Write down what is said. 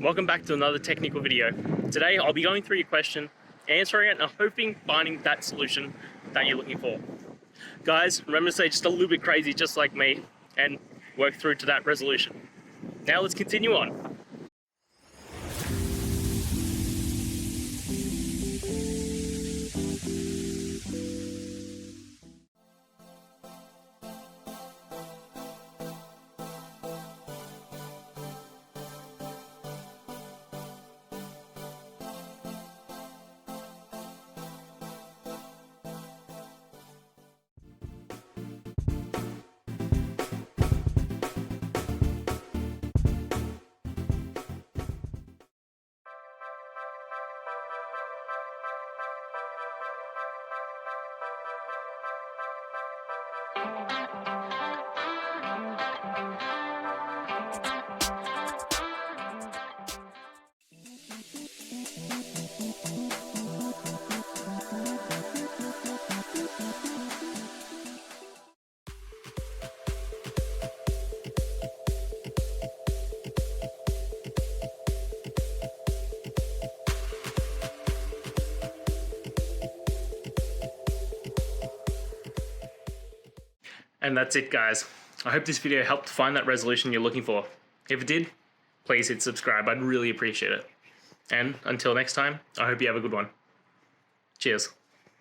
welcome back to another technical video. Today I'll be going through your question, answering it, and hoping finding that solution that you're looking for. Guys, remember to stay just a little bit crazy just like me and work through to that resolution. Now let's continue on. And that's it, guys. I hope this video helped find that resolution you're looking for. If it did, please hit subscribe. I'd really appreciate it. And until next time, I hope you have a good one. Cheers.